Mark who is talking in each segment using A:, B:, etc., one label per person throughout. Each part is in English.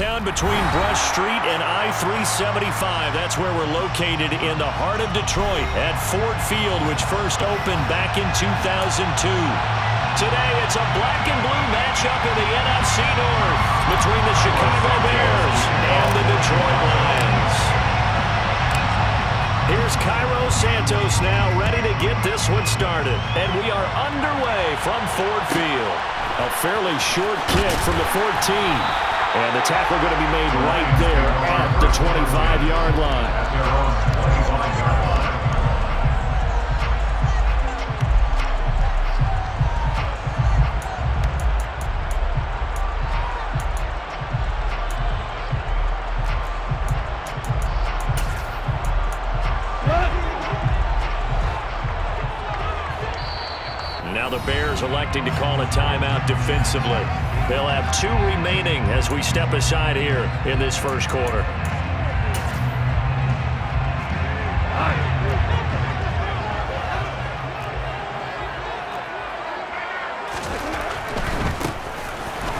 A: downtown between Brush Street and I-375. That's where we're located in the heart of Detroit at Ford Field, which first opened back in 2002. Today, it's a black and blue matchup in the NFC North between the Chicago Bears and the Detroit Lions. Here's Cairo Santos now ready to get this one started. And we are underway from Ford Field. A fairly short kick from the 14. And the tackle going to be made right there at the 25-yard line. Now the Bears electing to call a timeout defensively. They'll have 2 remaining as we step aside here in this first quarter.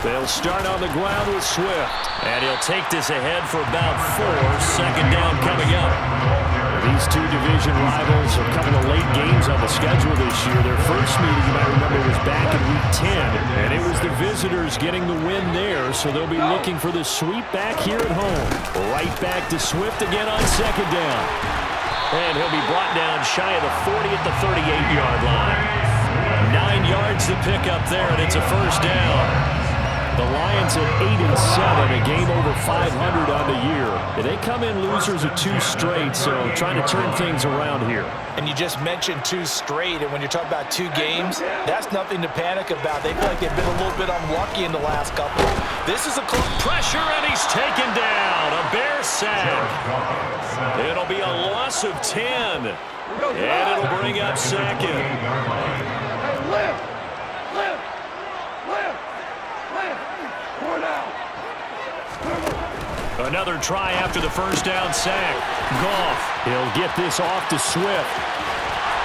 A: They'll start on the ground with Swift. And he'll take this ahead for about 4. Second down coming up. These 2 division rivals, a couple of late games on the schedule this year. Their first meeting, you might remember, was back in Week 10, and it was the visitors getting the win there, so they'll be looking for the sweep back here at home. Right back to Swift again on second down. And he'll be brought down shy of the 40 at the 38-yard line. 9 yards to pick up there, and it's a first down. The Lions at 8-7, a game over 500 on the year. And they come in losers of 2 straight, so trying to turn things around here.
B: And you just mentioned 2 straight, and when you're talking about 2 games, that's nothing to panic about. They feel like they've been a little bit unlucky in the last couple. This is a close
A: pressure, and he's taken down. A Bear sack. It'll be a loss of 10, and it'll bring up second. Another try after the first down sack. Goff, he'll get this off to Swift.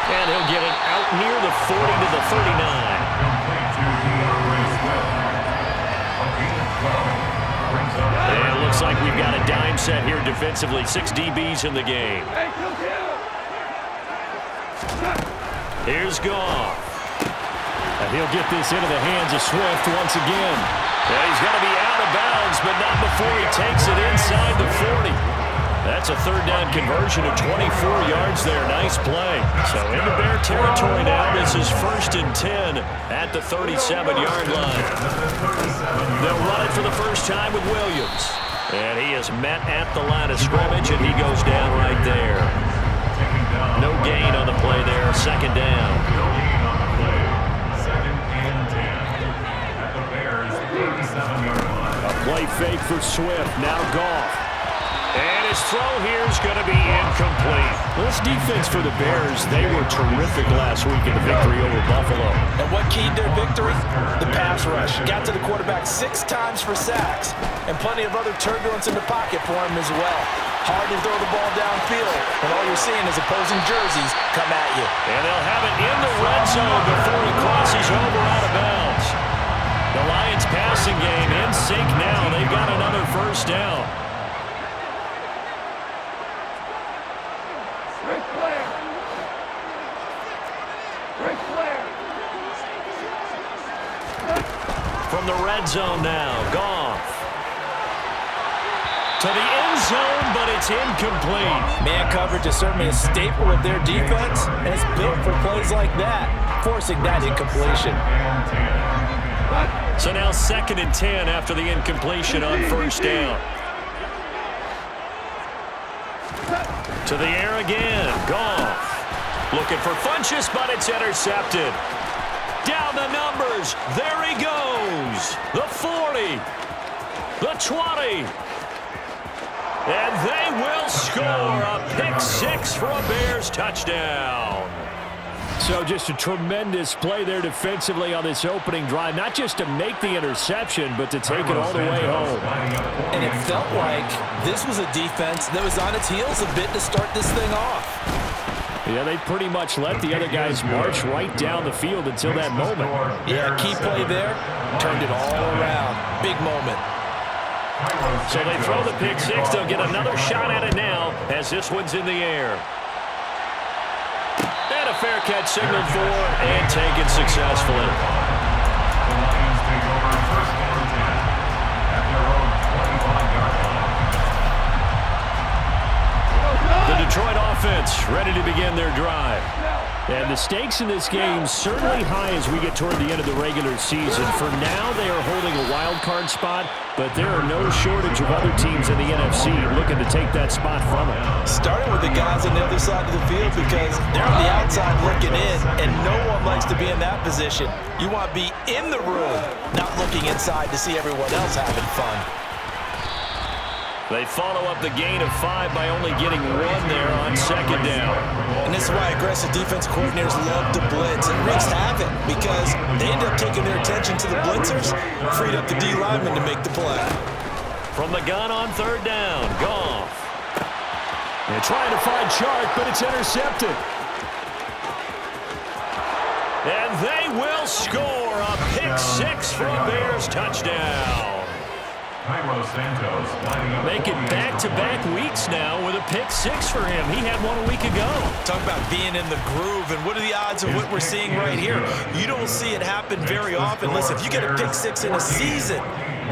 A: And he'll get it out near the 40 to the 39. And it looks like we've got a dime set here defensively. 6 DBs in the game. Here's Goff. And he'll get this into the hands of Swift once again. And he's going to be out of bounds, but not before he takes it inside the 40. That's a third down conversion of 24 yards there. Nice play. So into Bear territory now. This is 1st and 10 at the 37-yard line. They'll run it for the first time with Williams. And he is met at the line of scrimmage, and he goes down right there. No gain on the play there. Second down. A play fake for Swift. Now Goff. And his throw here is going to be incomplete. This defense for the Bears, they were terrific last week in the victory over Buffalo.
B: And what keyed their victory? The pass rush. Got to the quarterback 6 times for sacks. And plenty of other turbulence in the pocket for him as well. Hard to throw the ball downfield when all you're seeing is opposing jerseys come at you.
A: And they'll have it in the red zone before he crosses over out of bounds. The Lions passing game in sync now. They've got another first down. From the red zone now, Goff. To the end zone, but it's incomplete.
B: Man coverage is certainly a staple of their defense, and it's built for plays like that, forcing that incompletion.
A: So now 2nd and 10 after the incompletion on first down. To the air again. Goff. Looking for Funchess, but it's intercepted. Down the numbers. There he goes. The 40. The 20. And they will score a pick 6 for a Bears touchdown. So just a tremendous play there defensively on this opening drive. Not just to make the interception, but to take it all the way home.
B: And it felt like this was a defense that was on its heels a bit to start this thing off.
A: Yeah, they pretty much let the other guys march right down the field until that moment.
B: Yeah, key play there. Turned it all around. Big moment.
A: So they throw the pick six. They'll get another shot at it now as this one's in the air. And a fair catch signaled for and taken successfully. The Detroit offense ready to begin their drive. And the stakes in this game certainly high as we get toward the end of the regular season. For now, they are holding a wild card spot, but there are no shortage of other teams in the NFC looking to take that spot from them.
B: Starting with the guys on the other side of the field because they're on the outside looking in, and no one likes to be in that position. You want to be in the room, not looking inside to see everyone else having fun.
A: They follow up the gain of 5 by only getting 1 there on second down.
B: And this is why aggressive defense coordinators love to blitz. It wreaks havoc because they end up taking their attention to the blitzers, freed up the D lineman to make the play.
A: From the gun on third down, Goff. They're trying to find Chark, but it's intercepted. And they will score a pick 6 for a Bears touchdown. Making back-to-back weeks now with a pick 6 for him. He had one a week ago.
B: Talk about being in the groove, and what are the odds of what we're seeing right here? You don't see it happen very often. Listen, if you get a pick 6 in a season,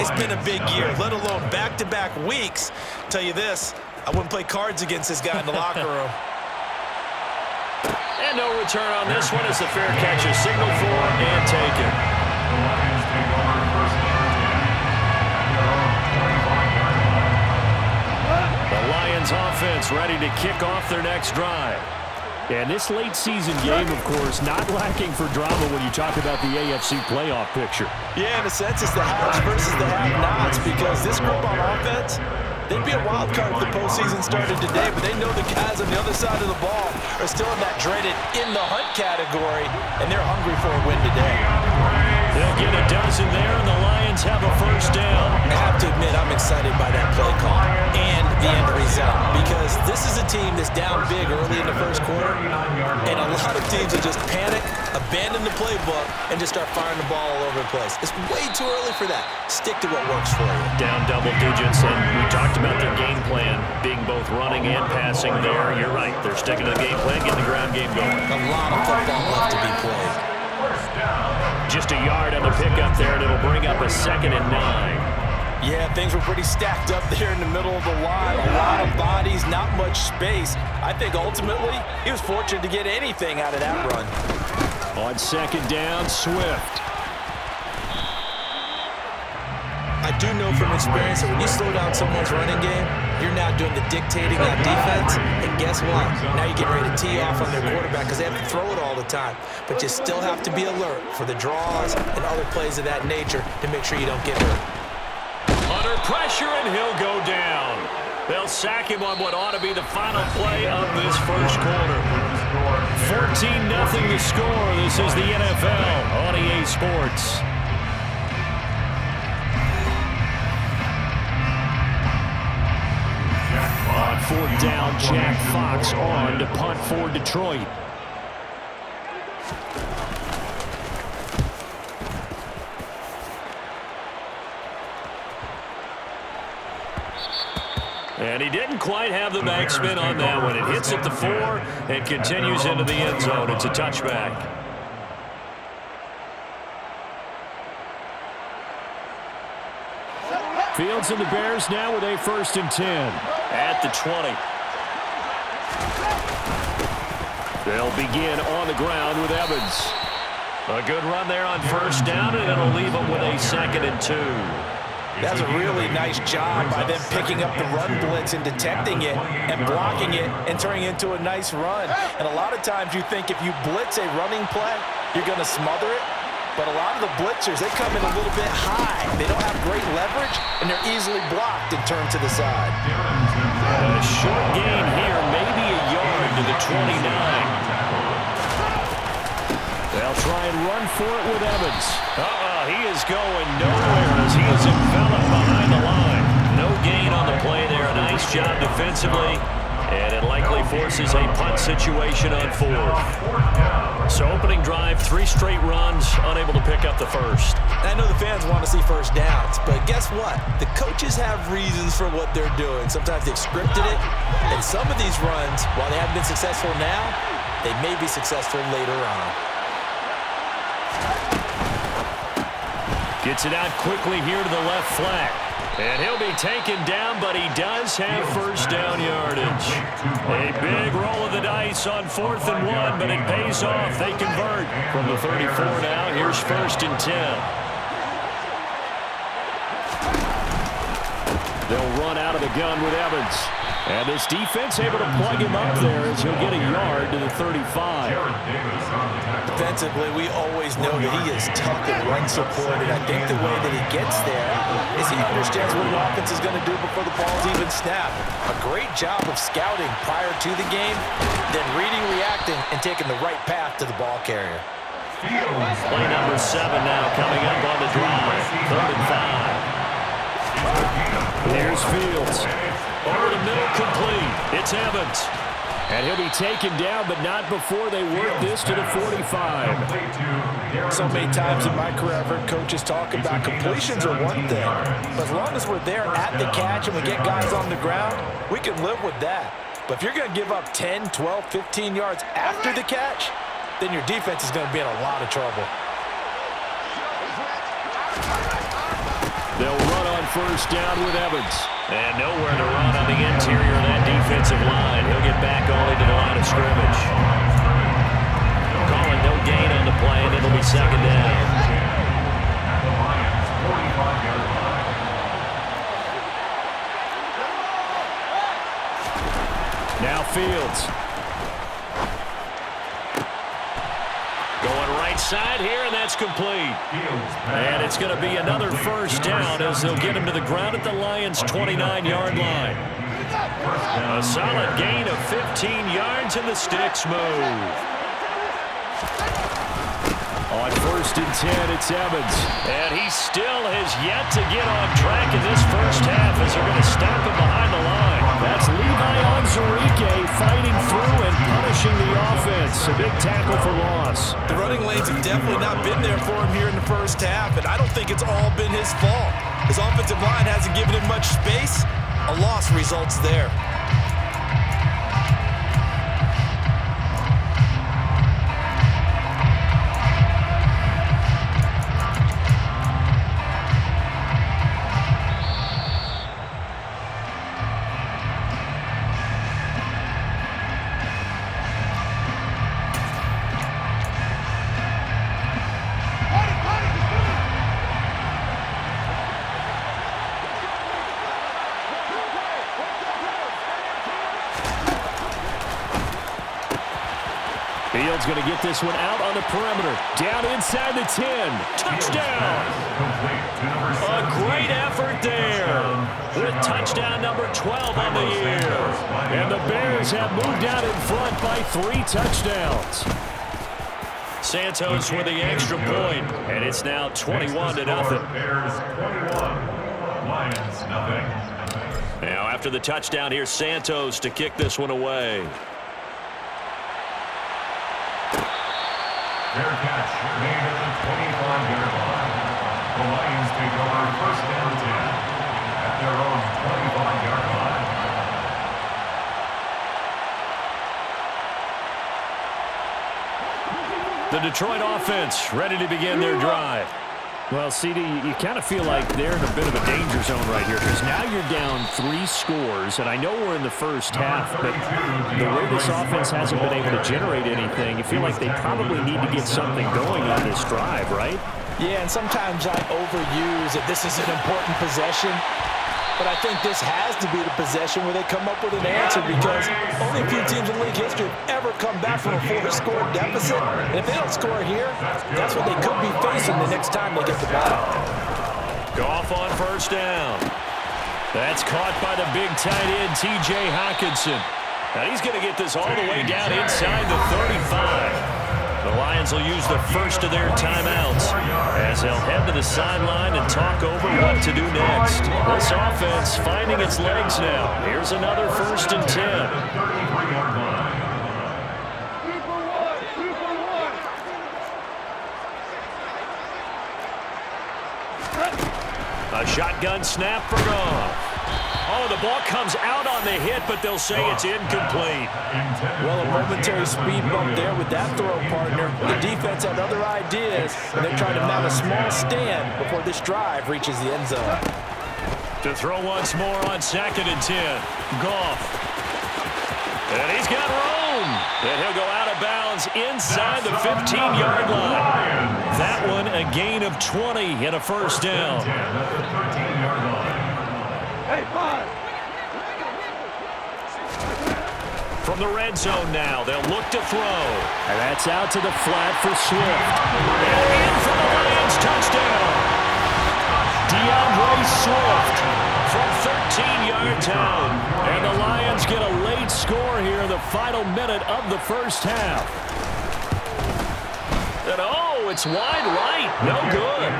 B: it's been a big year, let alone back-to-back weeks. Tell you this, I wouldn't play cards against this guy in the locker room.
A: And no return on this one as the fair catch is signaled for and taken. Offense ready to kick off their next drive. And this late season game, of course, not lacking for drama when you talk about the AFC playoff picture.
B: Yeah, in a sense, it's the haves versus the have-nots because this group on offense, they'd be a wild card if the postseason started today, but they know the guys on the other side of the ball are still in that dreaded in-the-hunt category, and they're hungry for a win today.
A: They'll get a dozen there, and the Lions have a first down.
B: I have to admit, I'm excited by that play call and the end result because this is a team that's down big early in the first quarter, and a lot of teams will just panic, abandon the playbook, and just start firing the ball all over the place. It's way too early for that. Stick to what works for you.
A: Down double digits, and we talked about their game plan being both running and passing there. You're right. They're sticking to the game plan, getting the ground game going.
B: A lot of football left to be played.
A: Just a yard on the pickup there, and it'll bring up a 2nd and 9.
B: Yeah, things were pretty stacked up there in the middle of the line. A lot of bodies, not much space. I think ultimately he was fortunate to get anything out of that run.
A: On second down, Swift.
B: I do know from experience that when you slow down someone's running game, you're now doing the dictating on defense. And guess what? Now you're getting ready to tee off on their quarterback because they have to throw it all the time. But you still have to be alert for the draws and other plays of that nature to make sure you don't get hurt.
A: Under pressure, and he'll go down. They'll sack him on what ought to be the final play of this first quarter. 14-0 to score. This is the NFL on EA Sports. On fourth down, Jack Fox on to punt for Detroit. And he didn't quite have the backspin on that one. It hits at the 4 and continues into the end zone. It's a touchback. Fields and the Bears now with a 1st and 10 at the 20. They'll begin on the ground with Evans. A good run there on first down, and it'll leave them with a 2nd and 2.
B: That's a really nice job by them picking up the run blitz and detecting it and blocking it and turning it into a nice run. And a lot of times you think if you blitz a running play, you're going to smother it. But a lot of the blitzers, they come in a little bit high. They don't have great leverage, and they're easily blocked and turned to the side.
A: A short gain here, maybe a yard to the 29. They'll try and run for it with Evans. He is going nowhere as he is enveloped behind the line. No gain on the play there. A nice job defensively. And it likely forces a punt situation on fourth. So opening drive, 3 straight runs, unable to pick up the first.
B: I know the fans want to see first downs, but guess what? The coaches have reasons for what they're doing. Sometimes they've scripted it, and some of these runs, while they haven't been successful now, they may be successful later on.
A: Gets it out quickly here to the left flat. And he'll be taken down, but he does have first down yardage. A big roll of the dice on 4th and 1, but it pays off. They convert from the 34 now. Here's 1st and 10. They'll run out of the gun with Evans. And this defense able to plug him up there as he'll get a yard to the 35.
B: Defensively, we always know that he is tough and run supported. I think the way that he gets there is he understands what the offense is going to do before the ball's even snapped. A great job of scouting prior to the game, then reading, reacting, and taking the right path to the ball carrier.
A: Play number 7 now coming up on the drive. 3rd and 5. There's Fields. Over the middle, complete. It's Evans. And he'll be taken down, but not before they work this to the 45.
B: So many times in my career, I've heard coaches talk about completions are one thing. But as long as we're there at the catch and we get guys on the ground, we can live with that. But if you're going to give up 10, 12, 15 yards after the catch, then your defense is going to be in a lot of trouble.
A: They'll run on first down with Evans. And nowhere to run on the interior of that defensive line. He'll get back only to the line of scrimmage. Calling no gain on the play, and it'll be 2nd down. Now Fields. Going right side here, and that's complete. And it's going to be another first down as they'll get him to the ground at the Lions' 29-yard line. A solid gain of 15 yards, and the sticks move. On 1st and 10, it's Evans. And he still has yet to get on track in this first half as they're going to stop him behind the line. That's Levi Onwuzurike fighting through and punishing the offense. A big tackle for loss.
B: The running lanes have definitely not been there for him here in the first half, and I don't think it's all been his fault. His offensive line hasn't given him much space. A loss results there.
A: Fields going to get this one out on the perimeter. Down inside the 10. Touchdown! A great effort there with touchdown number 12 on the year. And the Bears have moved out in front by 3 touchdowns. Santos with the extra point, and it's now 21-0. Now after the touchdown, here's Santos to kick this one away.
C: Fair catch made at the 25-yard line. The Lions take over 1st and 10 at their own 25-yard line.
A: The Detroit offense ready to begin their drive. Well, CD, you kind of feel like they're in a bit of a danger zone right here because now you're down 3 scores, and I know we're in the first half, but the way this offense hasn't been able to generate anything, you feel like they probably need to get something going on this drive, right?
B: Yeah, and sometimes I overuse that this is an important possession, but I think this has to be the possession where they come up with an answer because only a few teams in league history have ever come back from a 4-score deficit. And if they don't score here, that's what they could be facing the next time they get the ball.
A: Goff on first down. That's caught by the big tight end, T.J. Hockenson. Now he's going to get this all the way down inside the 35. The Lions will use the first of their timeouts as they'll head to the sideline and talk over what to do next. This offense finding its legs now. Here's another 1st and 10. A shotgun snap for Goff. Oh, the ball comes out on the hit, but they'll say it's incomplete.
B: Well, a momentary speed bump there with that throw, partner. The defense had other ideas, and they're trying to mount a small stand before this drive reaches the end zone.
A: To throw once more on 2nd and 10. Goff. And he's got room. And he'll go out of bounds inside the 15-yard line. That one a gain of 20 and a 1st down. From the red zone now, they'll look to throw. And that's out to the flat for Swift. And in for the Lions, touchdown. DeAndre Swift from 13 yards out. And the Lions get a late score here in the final minute of the 1st half. And oh, it's wide right. No good.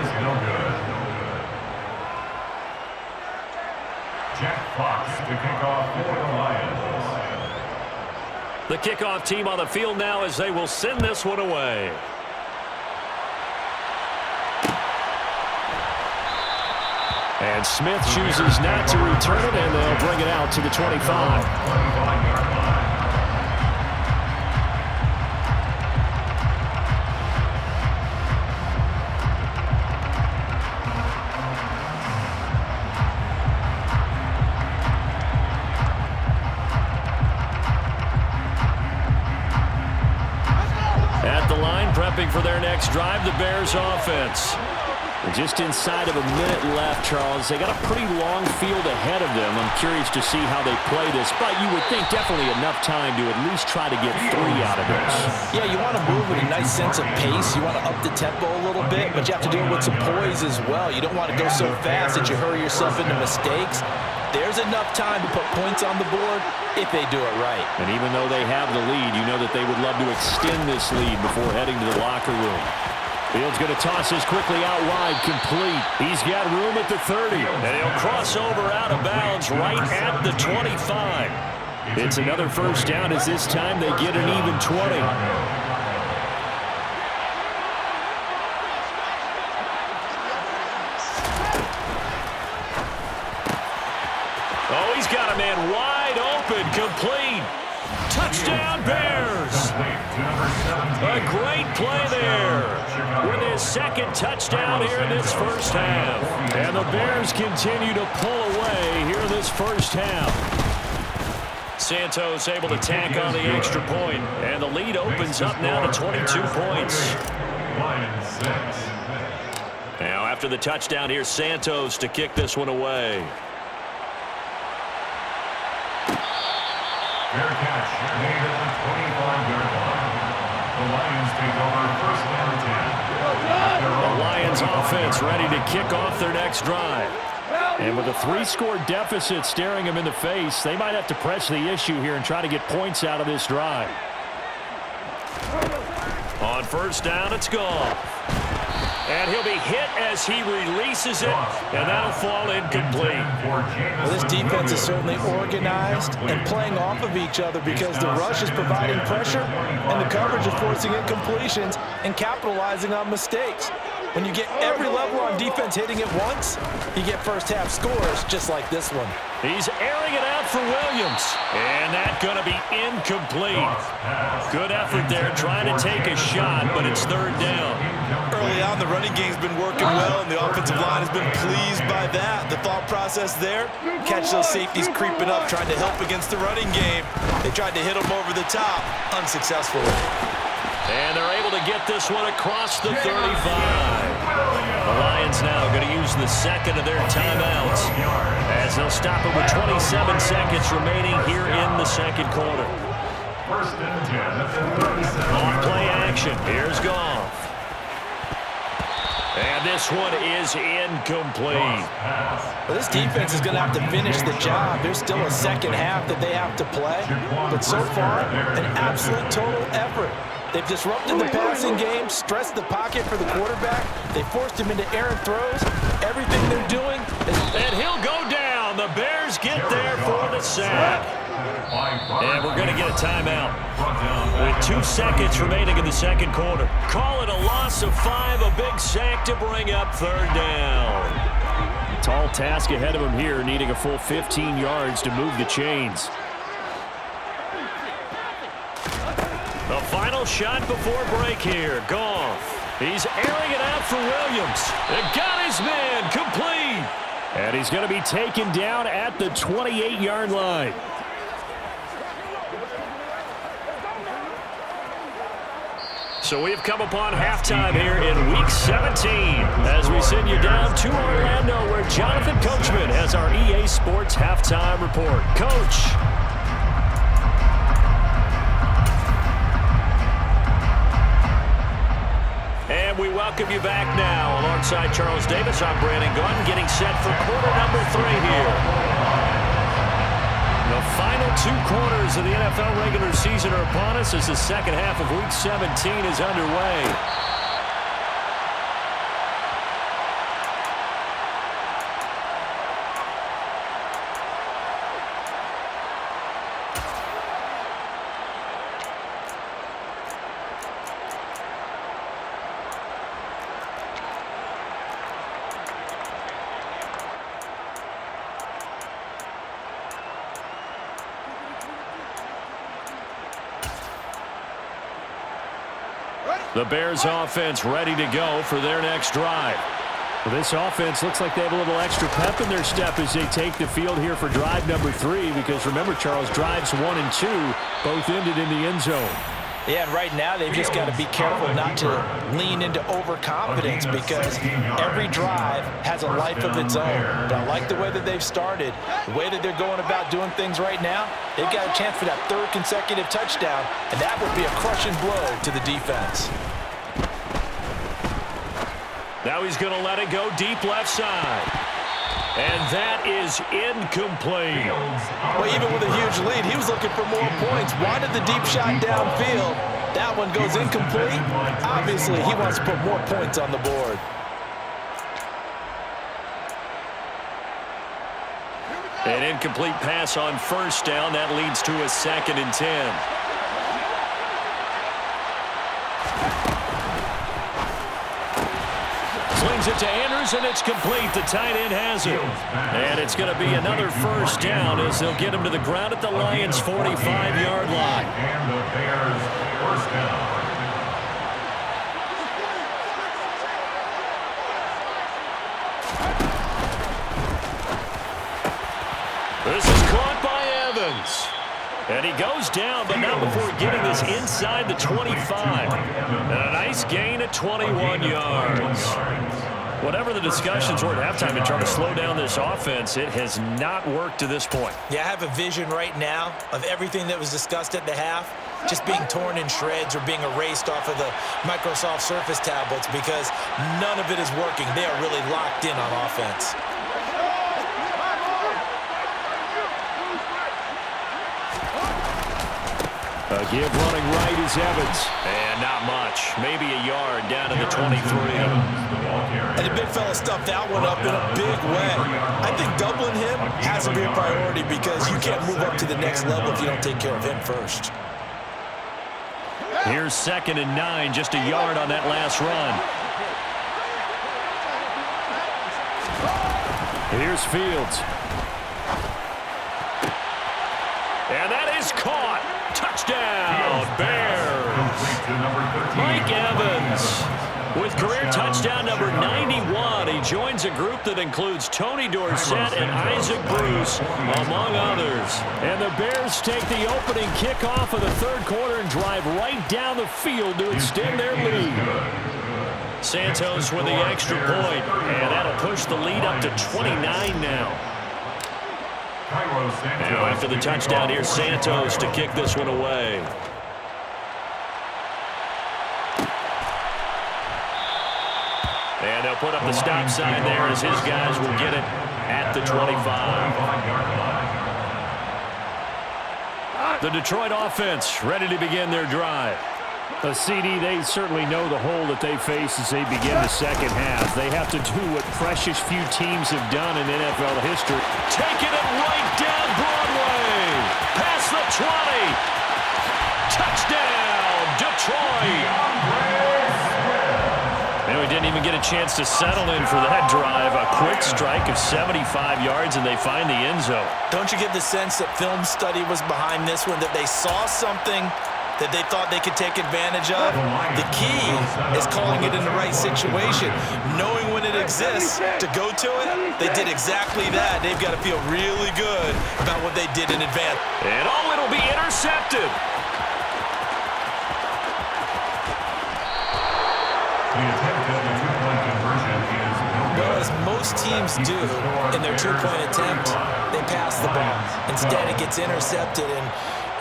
C: Jack Fox to kick off for the Lions.
A: The kickoff team on the field now as they will send this one away. And Smith chooses not to return it, and they'll bring it out to the 25. Prepping for their next drive, the Bears offense. Just inside of a minute left, Charles. They got a pretty long field ahead of them. I'm curious to see how they play this, but you would think definitely enough time to at least try to get 3 out of this.
B: Yeah, you want to move with a nice sense of pace. You want to up the tempo a little bit, but you have to do it with some poise as well. You don't want to go so fast that you hurry yourself into mistakes. There's enough time to put points on the board if they do it right.
A: And even though they have the lead, you know that they would love to extend this lead before heading to the locker room. Fields going to toss this quickly out wide, complete. He's got room at the 30, and he'll cross over out of bounds right at the 25. It's another 1st down as this time they get an even 20. Oh, he's got a man wide open, complete. Touchdown, Bears. A great play there with his 2nd touchdown here in this 1st half. And the Bears continue to pull away here in this 1st half. Santos able to tack on the extra point, and the lead opens up now to 22 points. Now after the touchdown, here's Santos to kick this one away.
C: Fair catch made at the 25-yard line. The Lions take over 1st and 10.
A: The Lions offense ready to kick off their next drive. And with a 3-score deficit staring them in the face, they might have to press the issue here and try to get points out of this drive. On 1st down, it's gone. And he'll be hit as he releases it, and that'll fall incomplete.
B: Well, this defense is certainly organized and playing off of each other because the rush is providing pressure and the coverage is forcing incompletions and capitalizing on mistakes. When you get every level on defense hitting it once, you get 1st half scores just like this one.
A: He's airing it out for Williams, and that's going to be incomplete. Good effort there trying to take a shot, but it's 3rd down.
D: Early on, the running game's been working well, and the offensive line has been pleased by that. The thought process there, catch those safeties creeping up, trying to help against the running game. They tried to hit them over the top, unsuccessfully.
A: And they're able to get this one across the 35. The Lions now going to use the 2nd of their timeouts as they'll stop it with 27 seconds remaining here in the 2nd quarter.
C: 1st and 10.
A: Off play action. Here's Goff. And this one is incomplete.
B: Well, this defense is going to have to finish the job. There's still a 2nd half that they have to play. But so far, an absolute total effort. They've disrupted the passing game, stressed the pocket for the quarterback. They forced him into errant throws. Everything they're doing is...
A: And he'll go down. The Bears get there for the sack. And we're going to get a timeout with 2 seconds remaining in the second quarter. Call it a loss of 5, a big sack to bring up third down. Tall task ahead of him here, needing a full 15 yards to move the chains. The final shot before break here. Goff. He's airing it out for Williams. It got his man complete. And he's going to be taken down at the 28-yard line. So we have come upon halftime here in Week 17 as we send you down to Orlando where Jonathan Coachman has our EA Sports Halftime Report. Coach. And we welcome you back now. Alongside Charles Davis, I'm Brandon Gaudin getting set for quarter number 3 here. The final 2 quarters of the NFL regular season are upon us as the second half of Week 17 is underway. The Bears offense ready to go for their next drive. Well, this offense looks like they have a little extra pep in their step as they take the field here for drive number 3 because remember, Charles, drives 1 and 2 both ended in the end zone.
B: Yeah, and right now they've just got to be careful not to lean into overconfidence because every drive has a life of its own. But I like the way that they've started, the way that they're going about doing things right now. They've got a chance for that 3rd consecutive touchdown, and that would be a crushing blow to the defense.
A: Now he's going to let it go deep left side. And that is incomplete.
B: Well, even with a huge lead, he was looking for more points. Wanted the deep shot downfield. That one goes incomplete. Obviously, he wants to put more points on the board.
A: An incomplete pass on first down. That leads to a 2nd and 10. Slings it to Andrews, and it's complete. The tight end has it. And it's going to be another first down as they'll get him to the ground at the Lions' 45-yard line.
C: And the Bears first down.
A: This is caught by Evans. And he goes down, but not before getting this inside the 25. And a nice gain at 21 yards. Whatever the discussions were at halftime in trying to slow down this offense, it has not worked to this point.
B: Yeah, I have a vision right now of everything that was discussed at the half just being torn in shreds or being erased off of the Microsoft Surface tablets because none of it is working. They are really locked in on offense.
A: A give running right is Evans. And not much. Maybe a yard down to the 23.
B: And the big fella stuffed that one up in a big way. I think doubling him has to be a priority because you can't move up to the next level if you don't take care of him first.
A: Here's 2nd and 9, just a yard on that last run. Here's Fields. And that is caught. Touchdown, Bears. Mike Evans with career touchdown number 91. He joins a group that includes Tony Dorsett and Isaac Bruce, among others. And the Bears take the opening kickoff of the 3rd quarter and drive right down the field to extend their lead. Santos with the extra point, and that'll push the lead up to 29 now. Now after the touchdown, here's Santos to kick this one away. And they'll put up the stop sign there as his guys will get it at the 25. The Detroit offense ready to begin their drive. CD, they certainly know the hole that they face as they begin the second half. They have to do what precious few teams have done in NFL history. Taking it right down Broadway. Past the 20. Touchdown, Detroit. And we didn't even get a chance to settle in for that drive. A quick strike of 75 yards, and they find the end zone.
B: Don't you get the sense that film study was behind this one, that they saw something that they thought they could take advantage of? The key is calling it in the right situation. Knowing when it exists to go to it, they did exactly that. They've got to feel really good about what they did in advance.
A: And it'll be intercepted.
C: The attempt at the two-point conversion is
B: Well, as most teams do in their two-point attempt, they pass the ball. Instead, it gets intercepted. And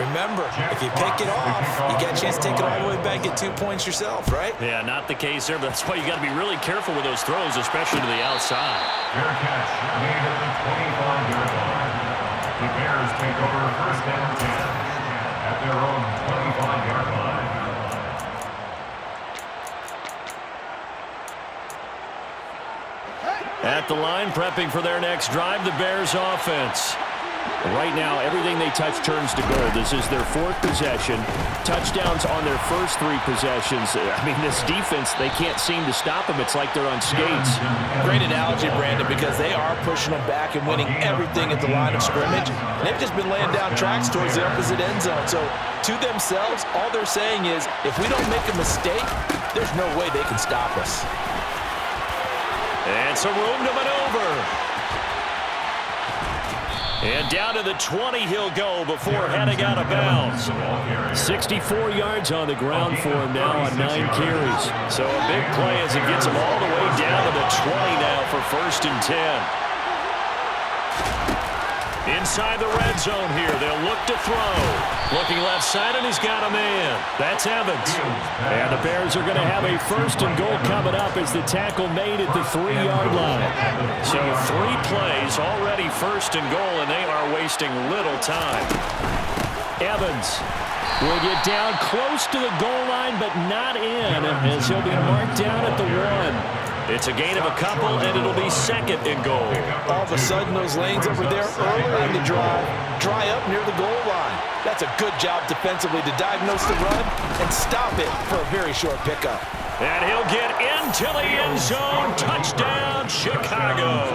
B: remember, if you pick it off, you get a chance to take it all the way back, get 2 points yourself, right?
A: Yeah, not the case there, but that's why you got to be really careful with those throws, especially to the outside.
C: fair catch made at the 25-yard line. The Bears take over first down 10 at their own 25-yard line.
A: At the line, prepping for their next drive, the Bears offense. Right now, everything they touch turns to gold. This is their fourth possession. Touchdowns on their first three possessions. I mean, this defense, they can't seem to stop them. It's like they're on skates.
B: Great analogy, Brandon, because they are pushing them back and winning everything at the line of scrimmage. And they've just been laying down tracks towards the opposite end zone. So to themselves, all they're saying is, if we don't make a mistake, there's no way they can stop us.
A: And some room to maneuver. And down to the 20 he'll go before heading out of bounds. 64 yards on the ground for him now on 9 carries. So a big play as it gets him all the way down to the 20 now for 1st and 10. Inside the red zone here, they'll look to throw. Looking left side, and he's got a man. That's Evans. And the Bears are going to have a 1st and goal coming up as the tackle made at the 3-yard line. So 3 plays, already 1st and goal, and they are wasting little time. Evans will get down close to the goal line, but not in, as he'll be marked down at the 1. It's a gain of a couple, and it'll be 2nd and goal.
B: All of a sudden, those lanes over there earlier in the drive dry up near the goal line. That's a good job defensively to diagnose the run and stop it for a very short pickup.
A: And he'll get into the end zone. Touchdown, Chicago.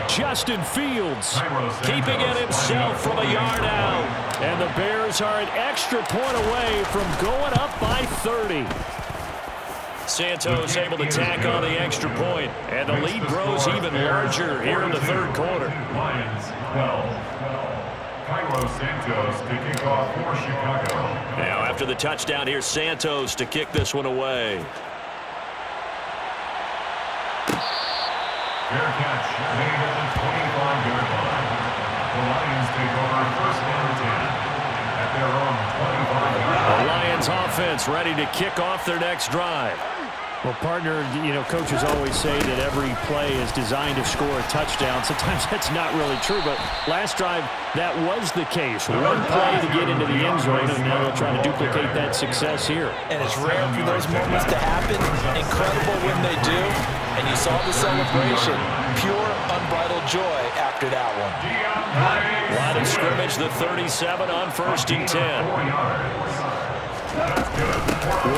A: Justin Fields keeping it himself from a yard out. And the Bears are an extra point away from going up by 30. Santos able to tack on the extra point, and the lead grows even larger here in the 3rd quarter.
C: Lions 12. Cairo Santos to kick off for Chicago.
A: Now after the touchdown, here's Santos to kick this one away.
C: Fair catch made at the 25-yard line. The Lions take over first down 10 at their own 25-yard line.
A: The Lions offense ready to kick off their next drive. Well, partner, coaches always say that every play is designed to score a touchdown. Sometimes that's not really true, but last drive, that was the case. One play to get into the end zone, and now they'll try to duplicate that success here.
B: And it's rare for those moments to happen. Incredible when they do. And you saw the celebration. Pure, unbridled joy after that one.
A: Line of scrimmage, the 37 on 1st and 10.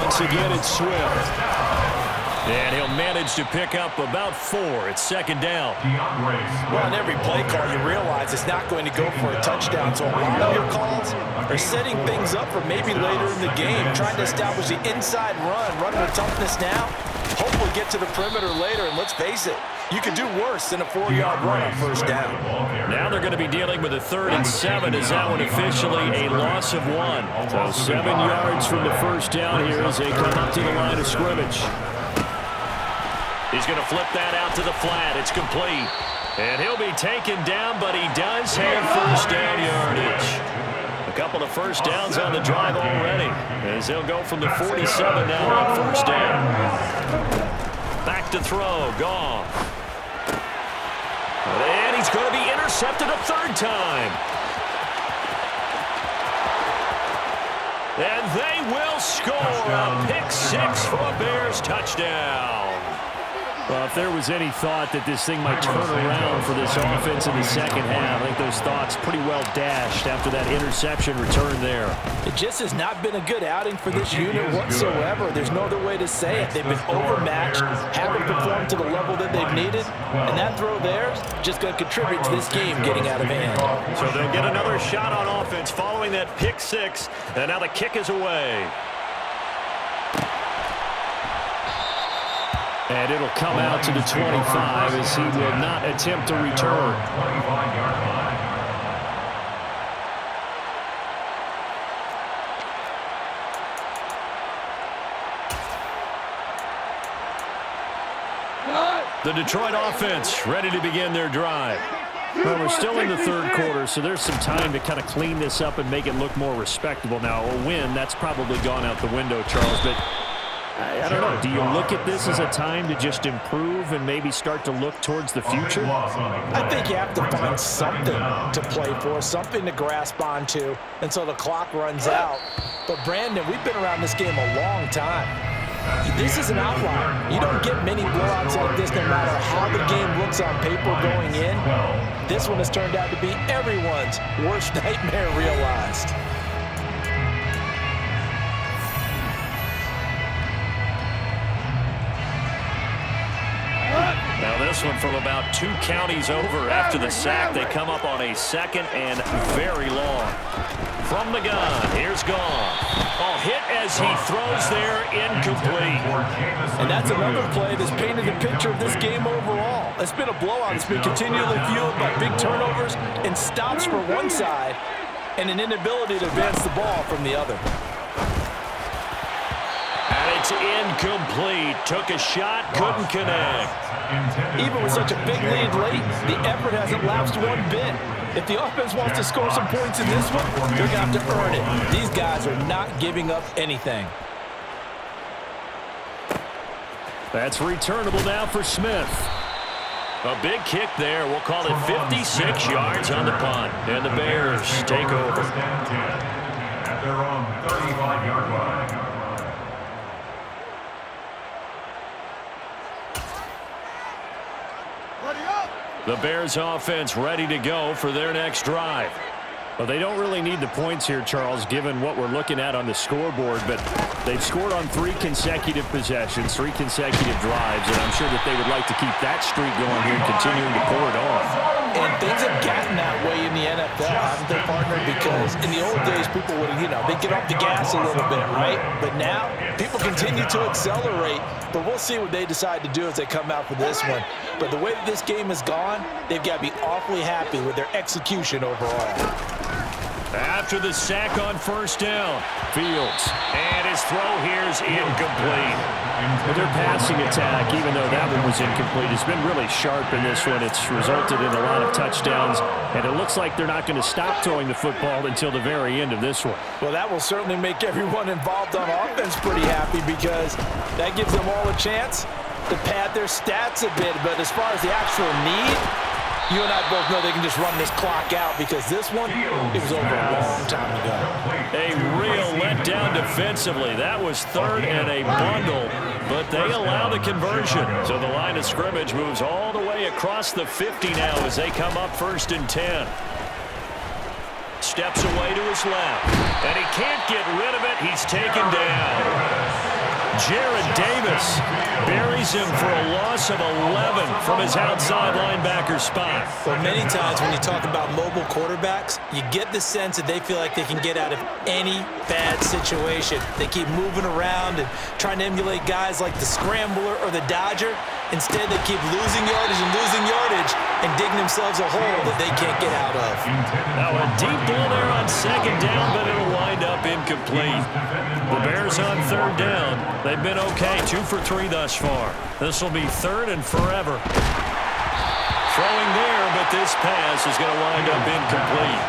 A: Once again, it's Swift. And he'll manage to pick up about 4. It's 2nd down.
B: Well, on every play call, you realize it's not going to go for a touchdown. So a lot of your calls are setting things up for maybe later in the game, trying to establish the inside running with toughness now. Hopefully get to the perimeter later, and let's face it, you could do worse than a 4-yard run on 1st down.
A: Now they're going to be dealing with a 3rd and 7. Is that one officially a loss of 1? So 7 yards from the 1st down here as they come up to the line of scrimmage. He's going to flip that out to the flat. It's complete. And he'll be taken down, but he does have 1st down yardage. A couple of 1st downs on the drive already, as he'll go from the 47 now on 1st down. Back to throw. Goff. And he's going to be intercepted a 3rd time. And they will score a pick six for a Bears touchdown. Well, if there was any thought that this thing might turn around for this offense in the second half, I think those thoughts pretty well dashed after that interception return there.
B: It just has not been a good outing for this unit whatsoever. There's no other way to say it. They've been overmatched, haven't performed to the level that they've needed, and that throw there is just going to contribute to this game getting out of hand.
A: So they'll get another shot on offense following that pick six, and now the kick is away. And it'll come out to the 25 as he will not attempt to return. The Detroit offense ready to begin their drive. Well, we're still in the third quarter, so there's some time to kind of clean this up and make it look more respectable. Now, a win, that's probably gone out the window, Charles, but I don't know. Do you look at this as a time to just improve and maybe start to look towards the future?
B: I think you have to find something to play for, something to grasp onto until the clock runs out. But, Brandon, we've been around this game a long time. This is an outlier. You don't get many blowouts like this no matter how the game looks on paper going in. This one has turned out to be everyone's worst nightmare realized.
A: Now this one from about 2 counties over. After the sack, they come up on a second and very long. From the gun, here's Goff. Oh, hit as he throws there, incomplete.
B: And that's another play that's painted the picture of this game overall. It's been a blowout. It's been continually fueled by big turnovers and stops for one side and an inability to advance the ball from the other.
A: And it's incomplete. Took a shot, couldn't connect.
B: Even with such a big lead late, the effort hasn't lapsed one bit. If the offense wants to score some points in this one, they're going to have to earn it. These guys are not giving up anything.
A: That's returnable now for Smith. A big kick there. We'll call it 56 yards on the punt. And the Bears take over.
C: At their own 35-yard line.
A: The Bears offense ready to go for their next drive. Well, they don't really need the points here, Charles, given what we're looking at on the scoreboard, but they've scored on 3 consecutive possessions, 3 consecutive drives, and I'm sure that they would like to keep that streak going here and continuing to pour it on.
B: And things have gotten that way in the NFL, haven't they, partner? Because in the old days, people would, they'd get off the gas a little bit, right? But now, people continue to accelerate, but we'll see what they decide to do as they come out for this one. But the way that this game has gone, they've got to be awfully happy with their execution overall.
A: After the sack on first down, Fields, and his throw here is incomplete. Well, their passing attack, even though that one was incomplete, has been really sharp in this one. It's resulted in a lot of touchdowns, and it looks like they're not going to stop throwing the football until the very end of this one.
B: Well, that will certainly make everyone involved on offense pretty happy because that gives them all a chance to pad their stats a bit. But as far as the actual need, you and I both know they can just run this clock out because this one, it was over a long time ago.
A: A real letdown defensively. That was third and a bundle, but they allow the conversion. So the line of scrimmage moves all the way across the 50 now as they come up 1st and 10. Steps away to his left, and he can't get rid of it. He's taken down. Jared Davis buries him for a loss of 11 from his outside linebacker spot.
E: Well, many times when you talk about mobile quarterbacks, you get the sense that they feel like they can get out of any bad situation. They keep moving around and trying to emulate guys like the Scrambler or the Dodger. Instead, they keep losing yardage and digging themselves a hole that they can't get out of.
A: Now a deep ball there on 2nd down, but it'll wind up incomplete. The Bears on 3rd down. They've been okay, 2 for 3 thus far. This will be 3rd and forever. Throwing there, but this pass is going to wind up incomplete.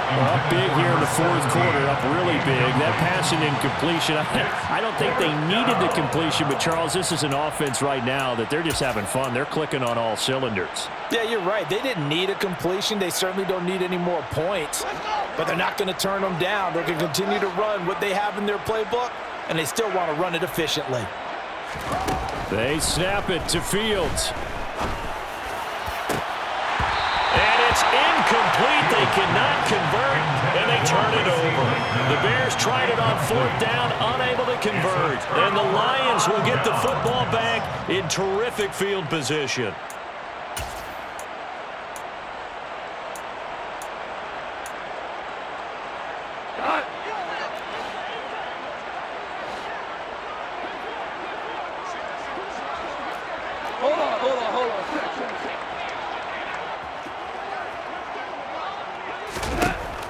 A: Well, up big here in the fourth quarter, up really big. That passing incompletion, I don't think they needed the completion, but Charles, this is an offense right now that they're just having fun. They're clicking on all cylinders.
B: Yeah, you're right. They didn't need a completion. They certainly don't need any more points, but they're not going to turn them down. They're going to continue to run what they have in their playbook, and they still want to run it efficiently.
A: They snap it to Fields. And it's incomplete. They cannot convert, and they turn it over. The Bears tried it on fourth down, unable to convert. And the Lions will get the football back in terrific field position.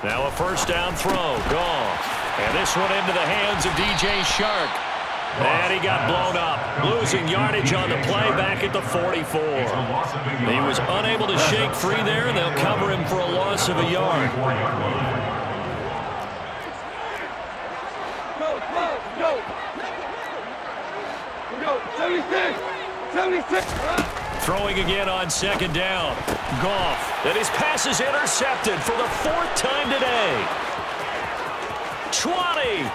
A: Now a first down throw, Goff. And this one into the hands of DJ Shark. And he got blown up, losing yardage on the play back at the 44. He was unable to shake free there, and they'll cover him for a loss of a yard.
F: Go, 76! 76!
A: Throwing again on second down. Goff. And his pass is intercepted for the fourth time today. 20.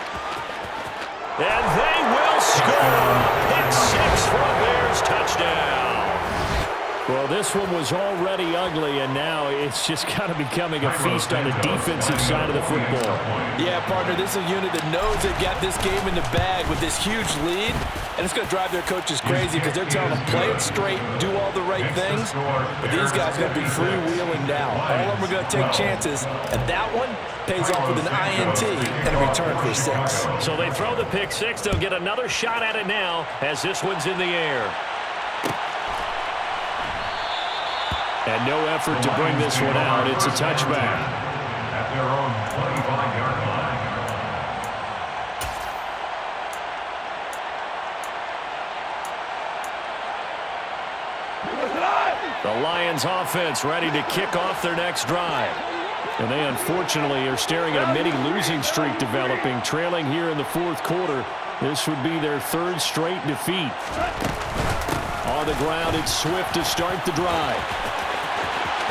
A: And they will score. Pick six for a Bears touchdown. Well, this one was already ugly, and now it's just kind of becoming a feast on the defensive side of the football.
B: Yeah, partner, this is a unit that knows they've got this game in the bag with this huge lead, and it's going to drive their coaches crazy because they're telling them play it straight, do all the right things, but these guys are going to be freewheeling now. All of them are going to take chances, and that one pays off with an INT and a return for 6.
A: So they throw the pick six. They'll get another shot at it now as this one's in the air. And no effort to bring this one out. It's a touchback.
C: At their own 25-yard line.
A: The Lions offense ready to kick off their next drive. And they unfortunately are staring at a mini losing streak developing, trailing here in the fourth quarter. This would be their third straight defeat. On the ground, it's Swift to start the drive.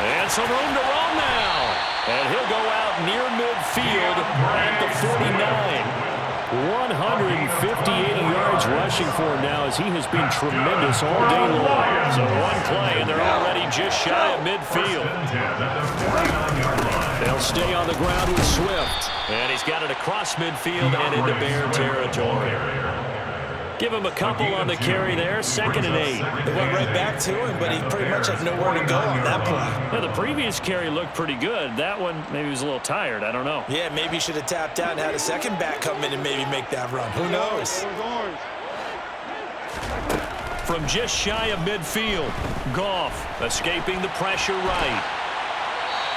A: And some room to roam now. And he'll go out near midfield at the 49. 158 yards rushing for him now as he has been tremendous all day long. So one play, and they're already just shy of midfield. They'll stay on the ground with Swift. And he's got it across midfield and into Bear territory. Give him a couple on the carry there, 2nd and 8.
E: They went right back to him, but he pretty much had nowhere to go on that play.
A: Yeah, the previous carry looked pretty good. That one, maybe he was a little tired. I don't know.
E: Yeah, maybe he should have tapped out and had a second back come in and maybe make that run. Who knows?
A: From just shy of midfield, Goff escaping the pressure right.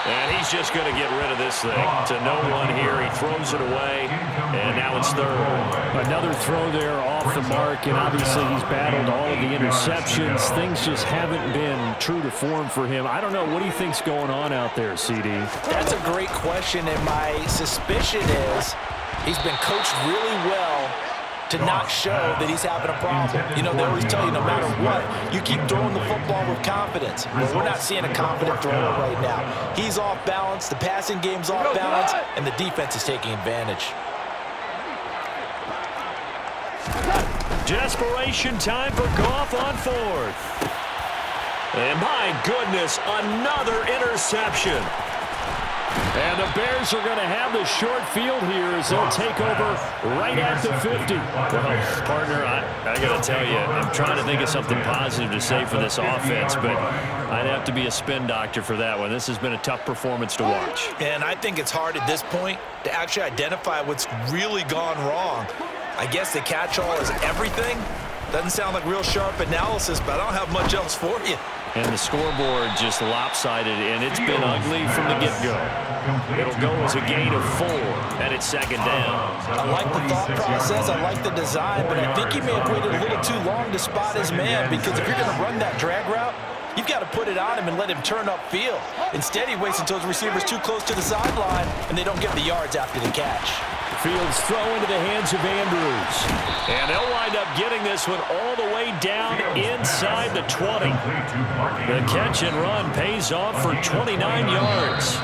A: And he's just going to get rid of this thing. To no one here. He throws it away, and now it's third. Another throw there off the mark, and obviously he's battled all of the interceptions. Things just haven't been true to form for him. I don't know. What do you think's going on out there, CD?
B: That's a great question, and my suspicion is he's been coached really well to not show that he's having a problem. You know, they always tell you no matter what, you keep throwing the football with confidence. Well, we're not seeing a confident thrower right now. He's off balance, the passing game's off balance, and the defense is taking advantage.
A: Desperation time for Goff on fourth. And my goodness, another interception. And the Bears are going to have the short field here as they'll take over right at the 50. Well, partner, I got to tell you, I'm trying to think of something positive to say for this offense, but I'd have to be a spin doctor for that one. This has been a tough performance to watch.
E: And I think it's hard at this point to actually identify what's really gone wrong. I guess the catch-all is everything. Doesn't sound like real sharp analysis, but I don't have much else for you.
A: And the scoreboard just lopsided, and it's been ugly from the get-go. It'll go as a gain of 4, and it's 2nd down.
B: I like the thought process, I like the design, but I think he may have waited a little too long to spot his man, because if you're going to run that drag route, You've got to put it on him and let him turn upfield. Instead, he waits until his receiver's too close to the sideline, and they don't get the yards after the catch.
A: Fields throw into the hands of Andrews. And they'll wind up getting this one all the way down inside the 20. The catch and run pays off for 29 yards.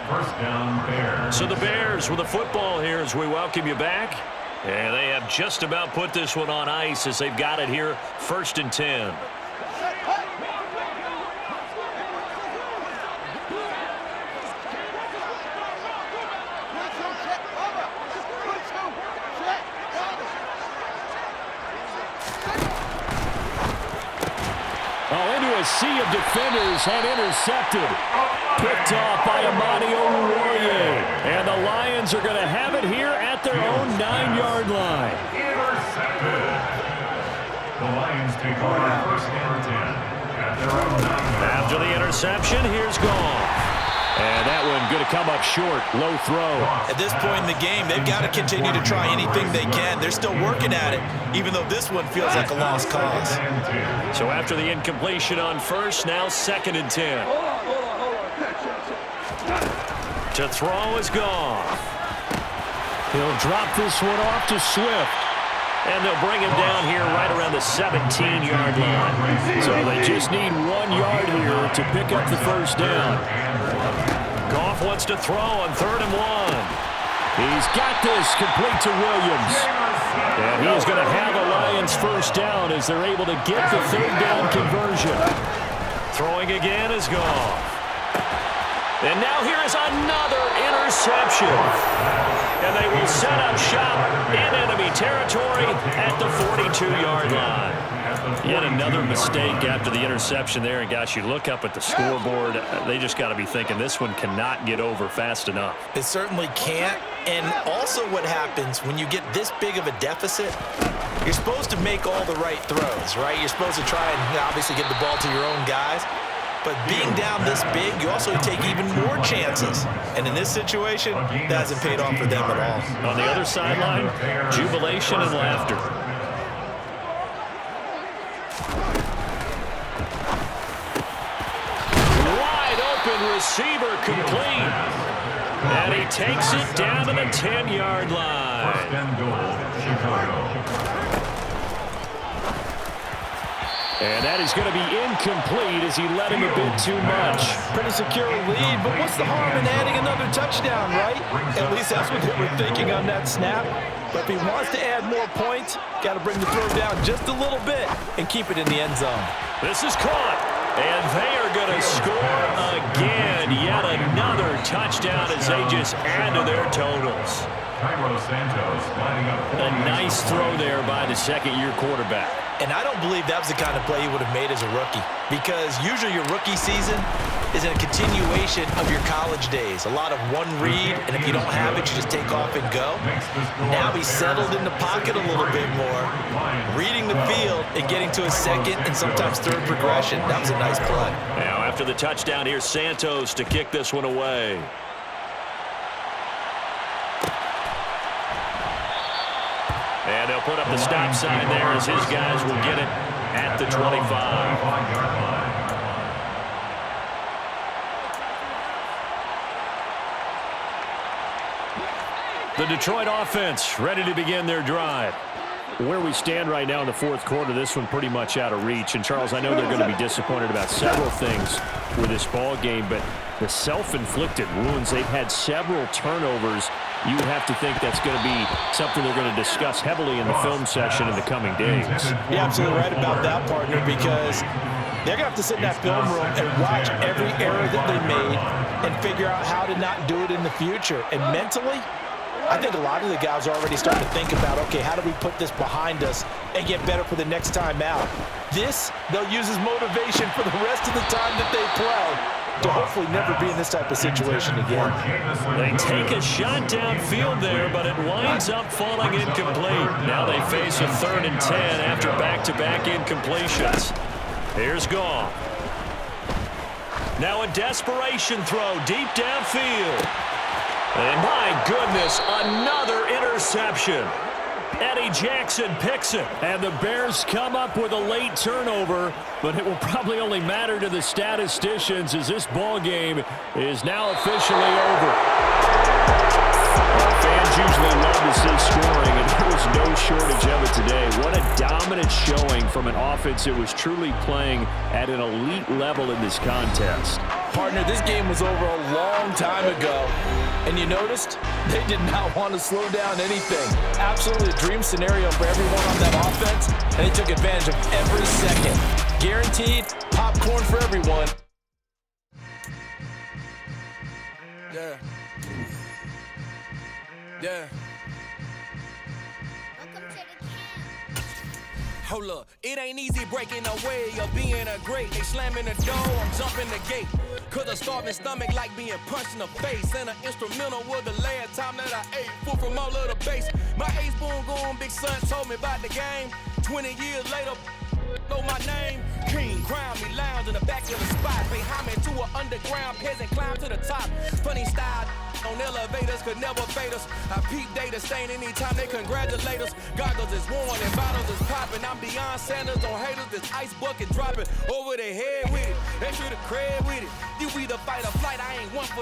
C: First down, Bears.
A: So the Bears with the football here as we welcome you back. And they have just about put this one on ice as they've got it here, 1st and 10. A sea of defenders and intercepted. Picked off by Amani Oruwariye. And the Lions are going to have it here at their own 9-yard line.
C: Intercepted. The Lions take over 1st and 10 at their own 9-yard.
A: After the interception, here's Goff. And that one going to come up short. Low throw.
D: At this point in the game, they've got to continue to try anything they can. They're still working at it, even though this one feels like a lost cause.
A: So after the incompletion on 1st, now 2nd and 10. To throw is Goff. He'll drop this one off to Swift. And they'll bring him down here right around the 17-yard line. So they just need 1 yard here to pick up the 1st down. Goff wants to throw on 3rd and 1. He's got this complete to Williams. And he is going to have a Lions 1st down as they're able to get the 3rd down conversion. Throwing again is Goff. And now here is another interception. And they will set up shop in enemy territory at the 42-yard line. Yet another mistake after the interception there. And, gosh, you look up at the scoreboard, they just got to be thinking this one cannot get over fast enough.
B: It certainly can't. And also what happens when you get this big of a deficit, you're supposed to make all the right throws, right? You're supposed to try and obviously get the ball to your own guys. But being down this big, you also take even more chances. And in this situation, that hasn't paid off for them at all.
A: On the other sideline, jubilation and laughter. Wide open receiver complete. And he takes it down to the 10-yard line.
C: 1st and goal, Chicago.
A: And that is going to be incomplete as he led him a bit too much.
B: Pretty secure lead, but what's the harm in adding another touchdown, right? At least that's what they were thinking on that snap. But if he wants to add more points, got to bring the throw down just a little bit and keep it in the end zone.
A: This is caught, and they are going to score again. Yet another touchdown as they just add to their totals. A nice throw there by the 2nd-year quarterback.
B: And I don't believe that was the kind of play he would have made as a rookie, because usually your rookie season is a continuation of your college days. A lot of one read, and if you don't have it, you just take off and go. Now he's settled in the pocket a little bit more, reading the field and getting to his 2nd and sometimes 3rd progression. That was a nice play.
A: Now after the touchdown, here's Santos to kick this one away. And they'll put up the stop sign there as his guys will get it at the 25. The Detroit offense ready to begin their drive. Where we stand right now in the 4th quarter, this one pretty much out of reach. And, Charles, I know they're going to be disappointed about several things with this ball game, but the self-inflicted wounds, they've had several turnovers. You would have to think that's going to be something they're going to discuss heavily in the film session in the coming days.
B: You're absolutely right about that, partner, because they're going to have to sit in that film room and watch every error that they made and figure out how to not do it in the future. And mentally, I think a lot of the guys are already starting to think about, okay, how do we put this behind us and get better for the next time out? This, they'll use as motivation for the rest of the time that they play to hopefully never be in this type of situation again.
A: They take a shot downfield there, but it winds up falling incomplete. Now they face a 3rd and 10 after back-to-back incompletions. Here's Goff. Now a desperation throw deep downfield. And my goodness, another interception. Eddie Jackson picks it, and the Bears come up with a late turnover, but it will probably only matter to the statisticians as this ball game is now officially over. Fans usually love to see scoring, and there was no shortage of it today. What a dominant showing from an offense that was truly playing at an elite level in this contest.
B: Partner, this game was over a long time ago, and you noticed they did not want to slow down anything. Absolutely a dream scenario for everyone on that offense, and they took advantage of every second. Guaranteed popcorn for everyone.
G: Yeah. Yeah. Hold up, it ain't easy breaking away or being a great. They slamming the door, I'm jumping the gate. Cause a starving stomach like being punched in the face. And an instrumental was the last time that I ate food from all of the base. My ace boom going, big son told me about the game. 20 years later, know my name. King, crown me, lounge in the back of the spot. Pay homage to an underground peasant, climb to the top. Funny style on elevators could never fade us. I peep data stain anytime they congratulate us. Goggles is worn and bottles is popping. I'm beyond Sanders on haters. This ice bucket dropping over their head with it. They should have cred with it. You either fight or flight. I ain't one for